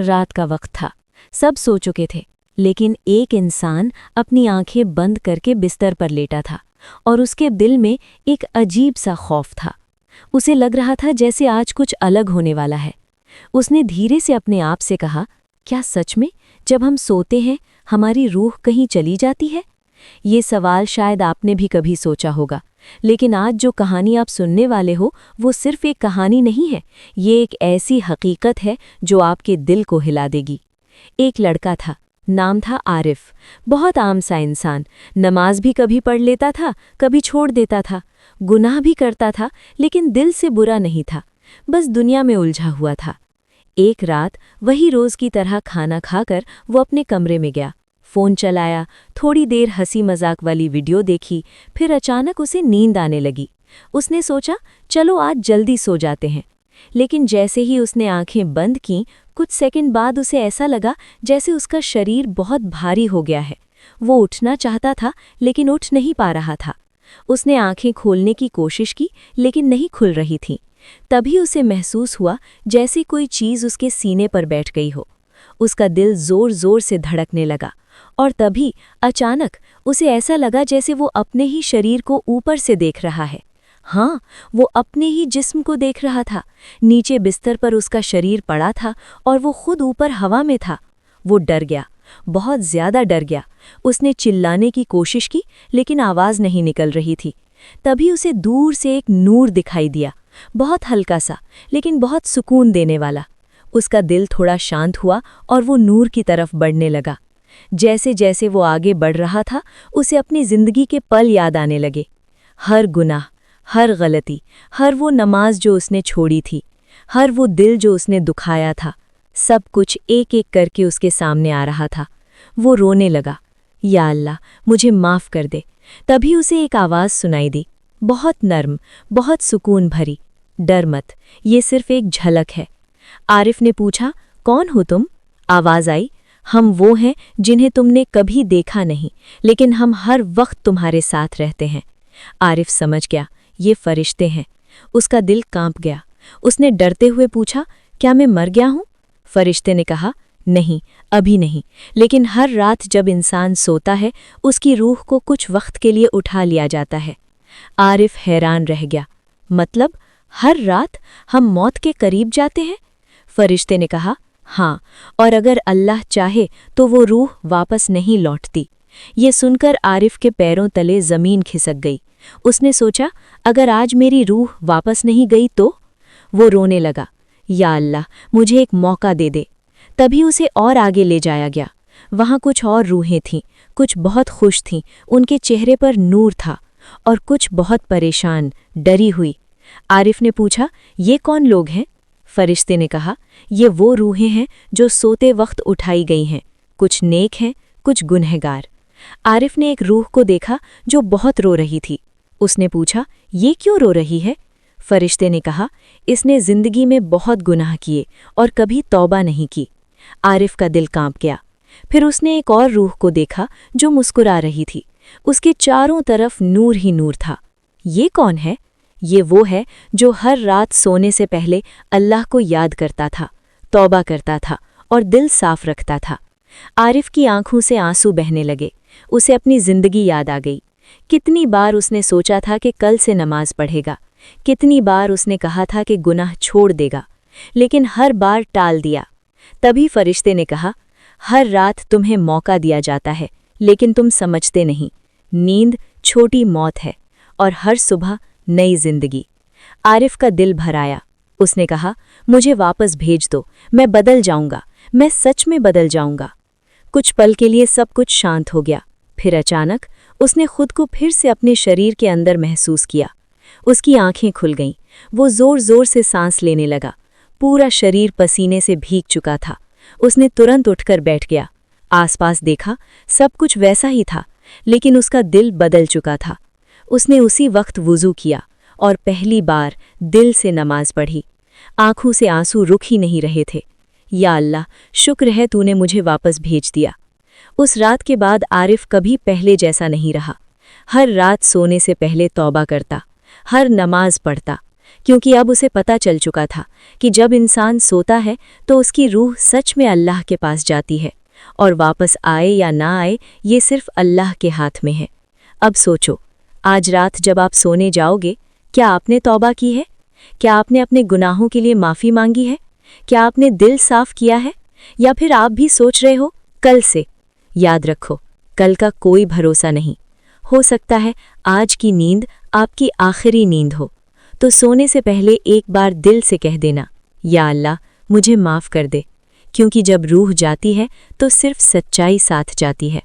रात का वक्त था। सब सो चुके थे, लेकिन एक इंसान अपनी आंखें बंद करके बिस्तर पर लेटा था और उसके दिल में एक अजीब सा खौफ था। उसे लग रहा था जैसे आज कुछ अलग होने वाला है। उसने धीरे से अपने आप से कहा, क्या सच में जब हम सोते हैं हमारी रूह कहीं चली जाती है? ये सवाल शायद आपने भी कभी सोचा होगा, लेकिन आज जो कहानी आप सुनने वाले हो वो सिर्फ एक कहानी नहीं है, ये एक ऐसी हकीकत है जो आपके दिल को हिला देगी। एक लड़का था, नाम था आरिफ। बहुत आम सा इंसान, नमाज भी कभी पढ़ लेता था, कभी छोड़ देता था, गुनाह भी करता था, लेकिन दिल से बुरा नहीं था, बस दुनिया में उलझा हुआ था। एक रात वही रोज की तरह खाना खाकर वो अपने कमरे में गया, फ़ोन चलाया, थोड़ी देर हंसी मजाक वाली वीडियो देखी, फिर अचानक उसे नींद आने लगी। उसने सोचा, चलो आज जल्दी सो जाते हैं। लेकिन जैसे ही उसने आंखें बंद कीं, कुछ सेकंड बाद उसे ऐसा लगा जैसे उसका शरीर बहुत भारी हो गया है। वो उठना चाहता था, लेकिन उठ नहीं पा रहा था। उसने आंखें खोलने की कोशिश की, लेकिन नहीं खुल रही थीं। तभी उसे महसूस हुआ जैसे कोई चीज़ उसके सीने पर बैठ गई हो। उसका दिल जोर जोर से धड़कने लगा, और तभी अचानक उसे ऐसा लगा जैसे वो अपने ही शरीर को ऊपर से देख रहा है। हाँ, वो अपने ही जिस्म को देख रहा था। नीचे बिस्तर पर उसका शरीर पड़ा था और वो खुद ऊपर हवा में था। वो डर गया, बहुत ज़्यादा डर गया। उसने चिल्लाने की कोशिश की, लेकिन आवाज़ नहीं निकल रही थी। तभी उसे दूर से एक नूर दिखाई दिया, बहुत हल्का सा, लेकिन बहुत सुकून देने वाला। उसका दिल थोड़ा शांत हुआ और वो नूर की तरफ बढ़ने लगा। जैसे जैसे वो आगे बढ़ रहा था, उसे अपनी ज़िंदगी के पल याद आने लगे। हर गुनाह, हर गलती, हर वो नमाज जो उसने छोड़ी थी, हर वो दिल जो उसने दुखाया था, सब कुछ एक एक करके उसके सामने आ रहा था। वो रोने लगा, या अल्लाह मुझे माफ़ कर दे। तभी उसे एक आवाज़ सुनाई दी, बहुत नर्म, बहुत सुकून भरी, डर मत, ये सिर्फ एक झलक है। आरिफ ने पूछा, कौन हो तुम? आवाज़ आई, हम वो हैं जिन्हें तुमने कभी देखा नहीं, लेकिन हम हर वक्त तुम्हारे साथ रहते हैं। आरिफ समझ गया, ये फरिश्ते हैं। उसका दिल कांप गया। उसने डरते हुए पूछा, क्या मैं मर गया हूँ? फरिश्ते ने कहा, नहीं, अभी नहीं, लेकिन हर रात जब इंसान सोता है उसकी रूह को कुछ वक्त के लिए उठा लिया जाता है। आरिफ हैरान रह गया, मतलब हर रात हम मौत के करीब जाते हैं? फरिश्ते ने कहा, हाँ, और अगर अल्लाह चाहे तो वो रूह वापस नहीं लौटती। ये सुनकर आरिफ के पैरों तले ज़मीन खिसक गई। उसने सोचा, अगर आज मेरी रूह वापस नहीं गई तो? वो रोने लगा, या अल्लाह मुझे एक मौका दे दे। तभी उसे और आगे ले जाया गया। वहाँ कुछ और रूहें थीं, कुछ बहुत खुश थीं, उनके चेहरे पर नूर था, और कुछ बहुत परेशान, डरी हुई। आरिफ ने पूछा, ये कौन लोग हैं? फरिश्ते ने कहा, ये वो रूहें हैं जो सोते वक्त उठाई गई हैं, कुछ नेक हैं, कुछ गुनहगार। आरिफ ने एक रूह को देखा जो बहुत रो रही थी। उसने पूछा, ये क्यों रो रही है? फरिश्ते ने कहा, इसने ज़िंदगी में बहुत गुनाह किए और कभी तौबा नहीं की। आरिफ का दिल कांप गया। फिर उसने एक और रूह को देखा जो मुस्कुरा रही थी। उसके चारों तरफ नूर ही नूर था। ये कौन है? ये वो है जो हर रात सोने से पहले अल्लाह को याद करता था, तौबा करता था और दिल साफ रखता था। आरिफ की आंखों से आंसू बहने लगे। उसे अपनी ज़िंदगी याद आ गई। कितनी बार उसने सोचा था कि कल से नमाज पढ़ेगा, कितनी बार उसने कहा था कि गुनाह छोड़ देगा, लेकिन हर बार टाल दिया। तभी फरिश्ते ने कहा, हर रात तुम्हें मौका दिया जाता है, लेकिन तुम समझते नहीं। नींद छोटी मौत है और हर सुबह नई जिंदगी। आरिफ का दिल भर आया। उसने कहा, मुझे वापस भेज दो, मैं बदल जाऊंगा, मैं सच में बदल जाऊंगा। कुछ पल के लिए सब कुछ शांत हो गया। फिर अचानक उसने खुद को फिर से अपने शरीर के अंदर महसूस किया। उसकी आंखें खुल गईं। वो जोर जोर से सांस लेने लगा। पूरा शरीर पसीने से भीग चुका था। उसने तुरंत उठकर बैठ गया। आसपास देखा, सब कुछ वैसा ही था, लेकिन उसका दिल बदल चुका था। उसने उसी वक्त वुज़ू किया और पहली बार दिल से नमाज पढ़ी। आंखों से आंसू रुक ही नहीं रहे थे। या अल्लाह, शुक्र है तूने मुझे वापस भेज दिया। उस रात के बाद आरिफ कभी पहले जैसा नहीं रहा। हर रात सोने से पहले तौबा करता, हर नमाज पढ़ता, کیونکہ اب اسے پتہ چل چکا تھا کہ جب انسان سوتا ہے تو اس کی روح سچ میں اللہ کے پاس جاتی ہے، اور واپس آئے یا نہ آئے یہ صرف اللہ کے ہاتھ میں ہے۔ اب سوچو، آج رات جب آپ سونے جاؤ گے، کیا آپ نے توبہ کی ہے؟ کیا آپ نے اپنے گناہوں کے لیے معافی مانگی ہے؟ کیا آپ نے دل صاف کیا ہے؟ یا پھر آپ بھی سوچ رہے ہو کل سے؟ یاد رکھو، کل کا کوئی بھروسہ نہیں، ہو سکتا ہے آج کی نیند آپ کی آخری نیند ہو۔ تو سونے سے پہلے ایک بار دل سے کہہ دینا، یا اللہ مجھے معاف کر دے، کیونکہ جب روح جاتی ہے تو صرف سچائی ساتھ جاتی ہے۔